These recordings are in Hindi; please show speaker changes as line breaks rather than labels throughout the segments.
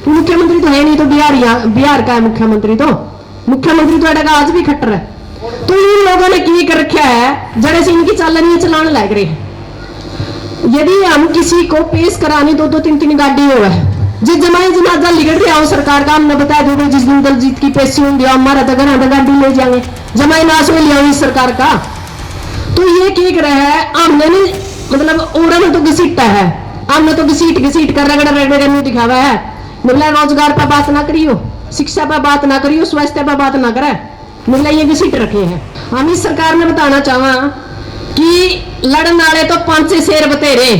मुख्यमंत्री तो है नहीं, तो बिहार का है मुख्यमंत्री तो अड़ेगा आज भी खट्टर है। तो इन लोगों ने की कर रखा है, जड़े से इनकी चालनी चलाने लग रही है। यदि हम किसी को पेश करानी दो 2-3 गाड़ी हो है, जिस जमाए जनाजा लिगड़ रहा हो सरकार का, हमने बता दो जिस दिन दलजीत की पेशी होंगी हमारा तो घर गाड़ी ले जाएंगे, जमाए नाश हो लिया इस सरकार का। तो ये क्या कर रहा है, हमने नहीं मतलब ओरा में तो घसीटा है, हमने तो घसीट कर रगड़ दिखावा है। मिला रोजगार पर बात ना करियो, शिक्षा पर बात ना करियो, स्वास्थ्य पर बात ना करे, मिला ये घसीट रखे हैं। हम इस सरकार ने बताना चाहवा कि लड़न वाले तो 5 शेर बतेरे,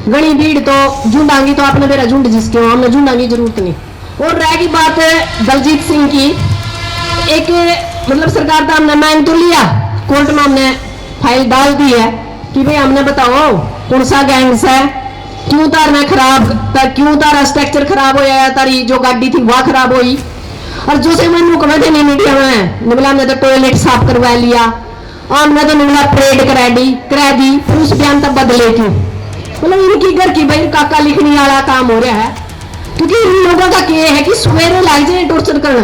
गणी भीड़ तो झुंडांगी तो आपने मेरा झुंड जिसके हो, हमने झुंडांगी जरूरत नहीं। और रहेगी बात दलजीत सिंह की, एक मतलब सरकार का हमने मांग तो लिया, कोर्ट में हमने फाइल डाल दी है कि भाई हमने बताओ कौन सा गैंग्स है, क्यों तारना खराब, क्यों तारा स्ट्रक्चर खराब हो जाए, तारी जो गाड़ी थी वह खराब हुई। और जो से मैं कहा थे नहीं मीडिया में निकला, हमने तो टॉयलेट साफ करवा लिया, हमने तो निकला परेड करा दी, फिर उस बयान तक बदले थी। मतलब इनकी घर की भाई काका लिखने वाला काम हो रहा है। क्योंकि इन लोगों का क्या है कि सवेरे लग जाए टॉर्चर करना,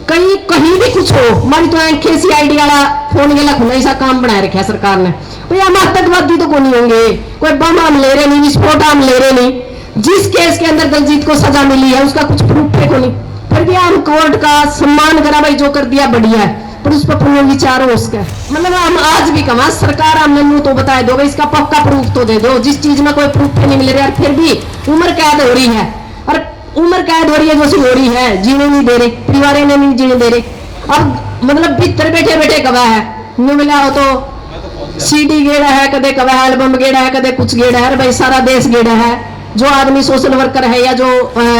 कहीं भी कुछ हो, हमारी तो आंखें CID वाला फोन गला खुला ऐसा काम बनाए रखा सरकार ने। भाई हम आतंकवादी तो कौन होंगे, कोई बम हम ले रहे नहीं, विस्फोट हम ले रहे नहीं। जिस केस के अंदर दलजीत को सजा मिली है उसका कुछ प्रूफ है को नहीं, फिर भी हम कोर्ट का सम्मान करा, भाई जो कर दिया बढ़िया है, पर उस पर पुनर्विचार हो उसका। मतलब हम आज भी कमा सरकार हमने मुंह तो बताए दो, इसका पक्का प्रूफ तो दे दो। जिस चीज में कोई प्रूफ नहीं मिल रहा, फिर भी उम्र कैद हो रही है, और उम्र कैद हो रही है जो सी हो रही है, जीने नहीं दे रहे, परिवार ने नहीं जीने दे रहे। अब मतलब भीतर बैठे बैठे गवाह है, न्यू मिला हो तो CD गेड़ा है, कदे कवा है, एल्बम गेड़ा है, कदे कुछ गेड़ा है, भाई सारा देश गेड़ा है। जो आदमी सोशल वर्कर है या जो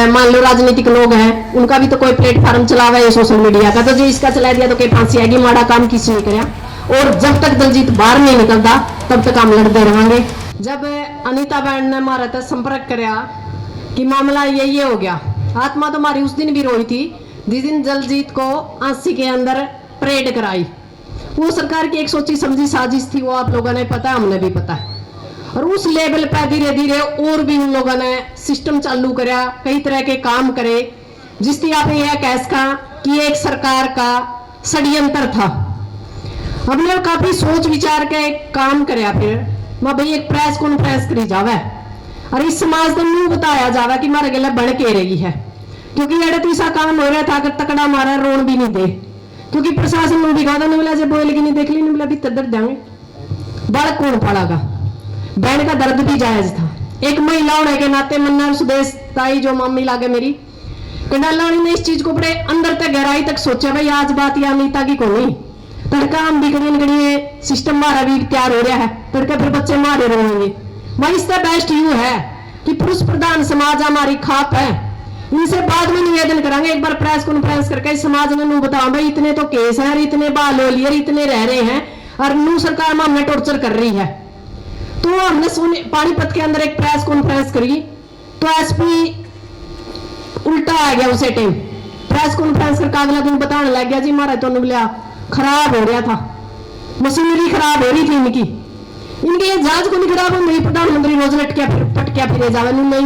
मान लो राजनीतिक लोग हैं, उनका भी तो कोई प्लेटफॉर्म चलावा है सोशल मीडिया का, तो जो इसका चला दिया तो कहीं फांसी आएगी, माड़ा काम किसी ने कराया। और जब तक दलजीत बाहर नहीं निकलता तब तक हम लड़ते रहेंगे। जब अनीता बहन ने हमारा तक संपर्क कराया कि मामला ये हो गया, आत्मा तो हमारी उस दिन भी रोई थी जिस दिन दलजीत को आंसी के अंदर परेड कराई। वो सरकार की एक सोची समझी साजिश थी, वो आप लोगों ने पता, हमने भी पता है। और उस लेवल पर धीरे धीरे और भी उन लोगों ने सिस्टम चालू कराया, कई तरह के काम करे, जिसकी आपने यह कह सका कि एक सरकार का षड्यंत्र था। हमने काफी सोच विचार के काम कराया, फिर मैं भाई एक प्रेस कॉन्फ्रेंस करी जावे और इस समाज को मुंह बताया जावे कि मारे गले बन के रही है। क्योंकि एडे तीसरा काम हो रहा था, अगर तकड़ा मारा रोन भी नहीं दे, क्योंकि प्रशासन में भी कहा था नहीं मिला, जब बोल की नहीं देख ली नहीं मिला भी तदर देंगे, बड़ कौन पड़ेगा। बहन का दर्द भी जायज था, एक महिला होने के नाते मन्ना सुदेश ताई जो मम्मी लागे मेरी कंडालानी ने इस चीज को बड़े अंदर तक गहराई तक सोचा, भाई आज बात या अनीता की को नहीं, तड़का हम भी कड़ी सिस्टम हमारा भी तैयार हो रहा है, तड़का फिर बच्चे मारे रहेंगे। भाई इसका बेस्ट यू है कि पुरुष प्रधान समाज हमारी खाप है, इनसे बाद में निवेदन करेंगे, एक बार प्रेस कॉन्फ्रेंस करके समाज ने नू बताओ भाई इतने तो केस है, इतने बाल हो लिए, इतने रह रहे हैं, और नू सरकार में हमने टॉर्चर कर रही है। तो हमने पानीपत के अंदर एक प्रेस कॉन्फ्रेंस करी, तो SP उल्टा आ गया उसे टाइम, प्रेस कॉन्फ्रेंस करके अगला दिन बताने लग गया जी हमारा तो निकलिया खराब हो रहा था, मशीनरी खराब हो रही थी इनके ये जहाज को नहीं खराब हो, मेरी प्रधानमंत्री रोज पटकिया फिरे जावे, नहीं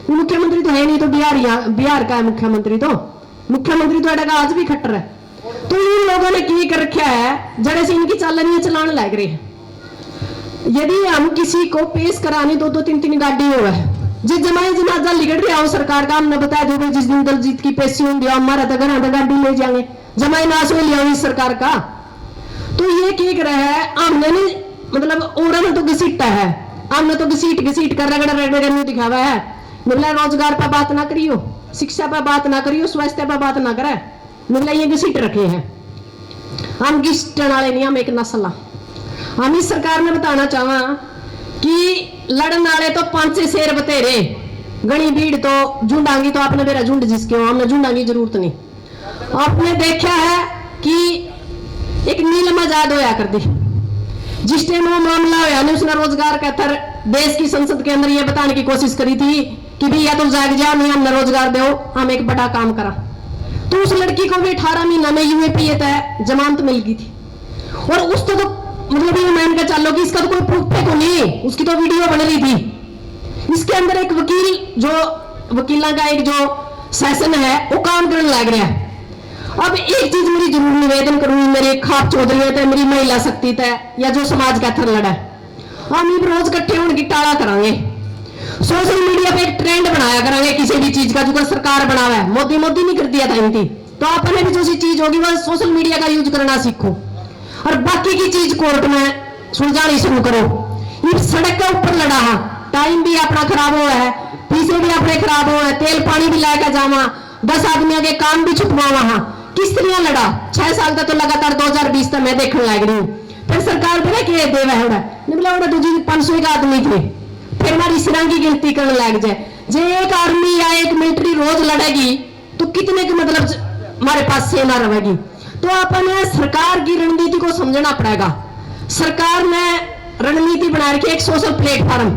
मुख्यमंत्री तो है नहीं, तो बिहार का है मुख्यमंत्री तो अड़ेगा आज भी खट्टर है। तो इन लोगों ने की कर रखा है, जड़े से इनकी चालनी चलाने लग रही है। यदि हम किसी को पेश करानी दो 2-3 गाड़ी हो है, जिस जमाए जनाजा लिगड़ रहा हो सरकार का, हमने बता दो जिस दिन दलजीत की पेशी होंगी हमारा तो घर गाड़ी ले जाएंगे, जमाए नाश हो लिया इस सरकार का। तो ये क्या कर रहा है, हमने नहीं मतलब ओरा में तो घसीटा है, हमने तो घसीट कर रगड़ दिखावा है। मिला रोजगार पर बात ना करियो, शिक्षा पर बात ना करियो, स्वास्थ्य पर बात ना करे, मिला ये घसीट रखे हैं। हम घिसटन वाले नहीं, हम एक नस्ल। हम इस सरकार में बताना चाहवा कि लड़न वाले तो 5 शेर बतेरे, गणी भीड़ तो झुंडांगी तो आपने मेरा झुंड जिसके हो, हमने झुंडांगी जरूरत नहीं। आपने देखा है कि एक नीलम आजाद होया कर दी, जिस टाइम वो मामला होया ने उसने रोजगार का थर देश की संसद के अंदर ये बताने की कोशिश करी थी कि भी या तो जाग जाओ नहीं हमने रोजगार दो, हम एक बड़ा काम करा। तो उस लड़की को भी 18 महीना में UAP तय जमानत मिल गई थी, और उस तो मतलब ये मान के चलो कि इसका तो कोई प्रूफ है को नहीं, उसकी तो वीडियो बन रही थी। इसके अंदर एक वकील जो वकीलों का एक जो सेशन है वो काम करने लग रहा है। अब एक चीज मेरी जरूर निवेदन करूंगी, मेरी खाप चौधरी है, मेरी महिला शक्ति तय या जो समाज का थर लड़ा है, हम ये रोज इकट्ठे होने की टाला करांगे। सोशल मीडिया पे एक ट्रेंड बनाया करांगे किसी भी चीज का, जो सरकार बनावा है, मोदी नहीं कर दिया था इनकी, तो अपने भी जो सी चीज होगी वह सोशल मीडिया का यूज करना सीखो और बाकी की चीज कोर्ट में सुलझानी शुरू करो। ये सड़क के ऊपर लड़ा है, टाइम भी अपना खराब हुआ है, पैसे भी अपने खराब हुए हैं, तेल पानी भी लाया जावा, 10 आदमियों के काम भी छुपवा वहां किस तरह लड़ा। 6 साल तक तो लगातार 2020 तक मैं देखने लग रही हूँ। फिर सरकार बोला कि देवा है दूजी 500 एक आदमी थे, फिर हमारी सिरंग की गिनती करने लग जाए। जे एक आर्मी या एक मिलिट्री रोज लड़ेगी तो कितने के मतलब हमारे पास सेना रहेगी। तो अपने सरकार की रणनीति को समझना पड़ेगा। सरकार ने रणनीति बना रखी है एक सोशल प्लेटफॉर्म,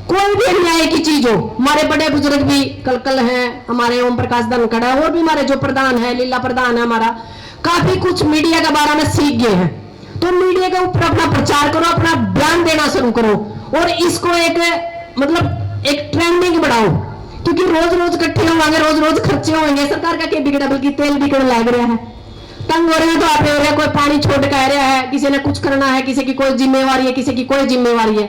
कोई भी अन्याय की चीज हो, हमारे बड़े बुजुर्ग भी कल हैं, हमारे ओम प्रकाश धनखड़ है, और भी हमारे जो प्रधान है, लीला प्रधान है हमारा, काफी कुछ मीडिया के बारे में सीख गए हैं। तो मीडिया के ऊपर अपना प्रचार करो, अपना बयान देना शुरू करो और इसको एक मतलब एक ट्रेंडिंग बढ़ाओ, क्योंकि रोज इकट्ठे होंगे, रोज खर्चे होंगे, सरकार का क्या बिगड़ा, बल्कि तेल बिकने लग रहा है, तंग हो रहे हैं। तो आप हो रहा है, कोई पानी छोड़ कह रहा है, किसी ने कुछ करना है, किसी की कोई जिम्मेवारी है, किसी की कोई जिम्मेवारी है।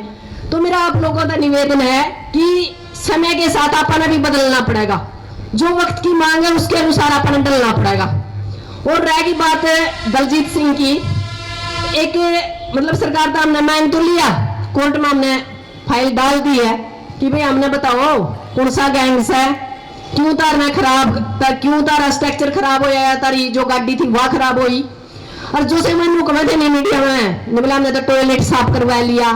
तो मेरा आप लोगों का निवेदन है कि समय के साथ अपना भी बदलना पड़ेगा, जो वक्त की मांग है उसके अनुसार अपना डलना पड़ेगा। और रहेगी बात दलजीत सिंह की, एक मतलब सरकार का हमने मांग तो लिया, कोर्ट में हमने फाइल डाल दी है कि भाई हमने बताओ कौन सा गैंग है, क्यों तारना खराब, क्यों तारा स्ट्रक्चर खराब हो जाए, तारी जो गाड़ी थी वह खराब हुई। और जो से मैंने कहा थे नहीं मीडिया में निकला, हमने तो टॉयलेट साफ करवा लिया,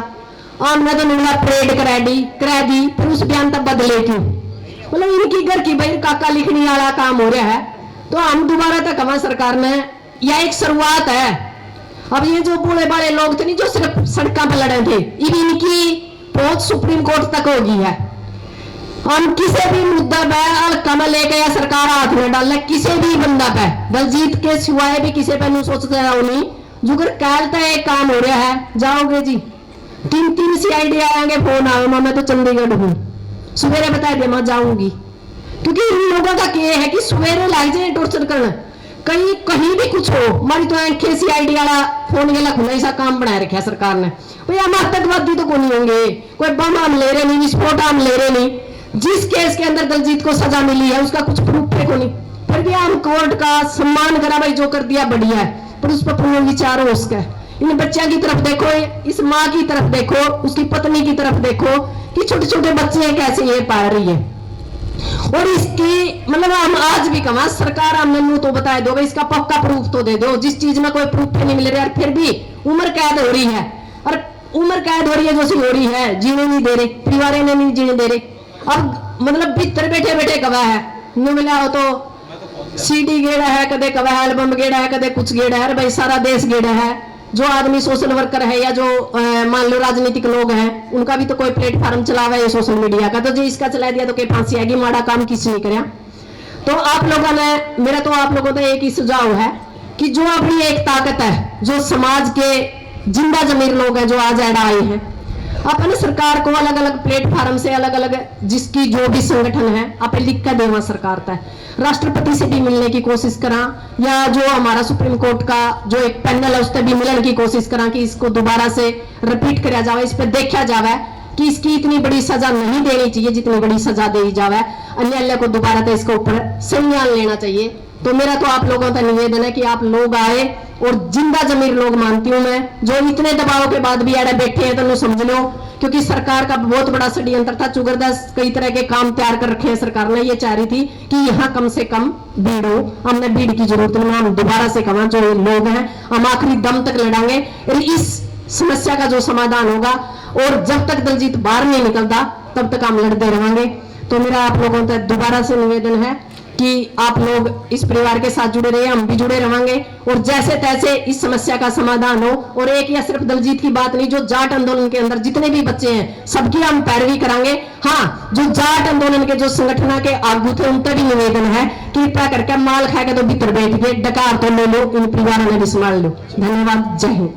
हमने तो निकला परेड करा दी, फिर उस बयान तक बदले क्यों, मतलब इनकी घर की भाई काका लिखने वाला काम हो रहा है। तो हम दोबारा तक हमारी सरकार में यह एक शुरुआत है। अब ये जो बूढ़े बड़े लोग थे नहीं जो सिर्फ सड़कों पर लड़े थे, इनकी पहुंच सुप्रीम कोर्ट तक होगी है। हम किसी भी मुद्दा पे कमल लेके या सरकार हाथ में डाल किसी भी बंदा पे, दलजीत के सिवाय भी किसी पे नहीं सोचते हैं नहीं, जुगर कहता है एक काम हो रहा है, जाओगे जी 3 CID आएंगे, फोन आए मैं तो चंडीगढ़ हूँ, सवेरे बता दिया मैं जाऊंगी। क्योंकि इन लोगों का क्या है कि सवेरे लग जाए टॉर्चर करना, कहीं भी कुछ हो, हमारी तो आंखें CID वाला फोन गला खुला ऐसा काम बनाया रखा है सरकार ने। भाई हम आतंकवादी तो कौन होंगे, कोई बम हम ले रहे नहीं, विस्फोट हम ले रहे नहीं। जिस केस के अंदर दलजीत को सजा मिली है उसका कुछ प्रूफ है को नहीं, फिर भी हम कोर्ट का सम्मान करा, भाई जो कर दिया बढ़िया है, पर उस पर पुनर्विचार हो उसका। इन बच्चों की तरफ देखो, इस माँ की तरफ देखो, उसकी पत्नी की तरफ देखो कि छोटे छोटे बच्चे कैसे ये पा रही है। और इसकी मतलब हम आज भी कमा सरकार हमने मुंह तो बता दो, इसका पक्का प्रूफ तो दे दो। जिस चीज में कोई प्रूफ नहीं मिल रहा है फिर भी उम्र कैद हो रही है, और उम्र कैद हो रही है जो सी हो रही है, जीने नहीं दे रहे, परिवार ने नहीं जीने दे रहे। अब मतलब भीतर बैठे गवाह है, न मिला हो तो CD गेड़ा है, कदे गवाह एल्बम गेड़ा है, कदे कुछ गेड़ा है, भाई सारा देश गेड़ा है। जो आदमी सोशल वर्कर है या जो मान लो राजनीतिक लोग हैं, उनका भी तो कोई प्लेटफॉर्म चलावा है सोशल मीडिया का, तो जो इसका चला दिया तो क्या फांसी आएगी, माड़ा काम किसी नहीं कराया। तो आप लोगों ने, मेरा तो आप लोगों का एक ही सुझाव है कि जो अपनी एक ताकत है, जो समाज के जिंदा जमीर लोग हैं जो आज ऐड आए हैं, अपने सरकार को अलग अलग प्लेटफॉर्म से अलग अलग जिसकी जो भी संगठन है आप लिख कर देवा सरकार तक, राष्ट्रपति से भी मिलने की कोशिश करा, या जो हमारा सुप्रीम कोर्ट का जो एक पैनल है उससे भी मिलने की कोशिश करा कि इसको दोबारा से रिपीट कराया जाए, इस पर देखा जाए कि इसकी इतनी बड़ी सजा नहीं देनी चाहिए जितनी बड़ी सजा दी जाए, अन्याय को दोबारा तो इसके ऊपर संज्ञान लेना चाहिए। तो मेरा तो आप लोगों का निवेदन है कि आप लोग आए, और जिंदा जमीर लोग मानती हूं मैं, जो इतने दबाव के बाद भी अड़े बैठे हैं तो समझ लो, क्योंकि सरकार का बहुत बड़ा षड्यंत्र था, चुगरदास कई तरह के काम तैयार कर रखे हैं। सरकार ने ये चाह रही थी कि यहाँ कम से कम भीड़ हो, हमने भीड़ की जरूरत नहीं, हम दोबारा से कमा जो लोग हैं हम आखिरी दम तक लड़ांगे, इस समस्या का जो समाधान होगा, और जब तक दलजीत बाहर नहीं निकलता तब तक हम लड़ते रहेंगे। तो मेरा आप लोगों से दोबारा से निवेदन है कि आप लोग इस परिवार के साथ जुड़े रहिए, हम भी जुड़े रहेंगे, और जैसे तैसे इस समस्या का समाधान हो। और एक या सिर्फ दलजीत की बात नहीं, जो जाट आंदोलन के अंदर जितने भी बच्चे हैं सबकी हम पैरवी करांगे। हाँ, जो जाट आंदोलन के जो संगठन के आगू थे उनका भी निवेदन है कृपया करके माल खा के तो भीतर बैठ गए, डकार तो ले लो, इन परिवारों ने भी संभाल लो। धन्यवाद, जय हिंद।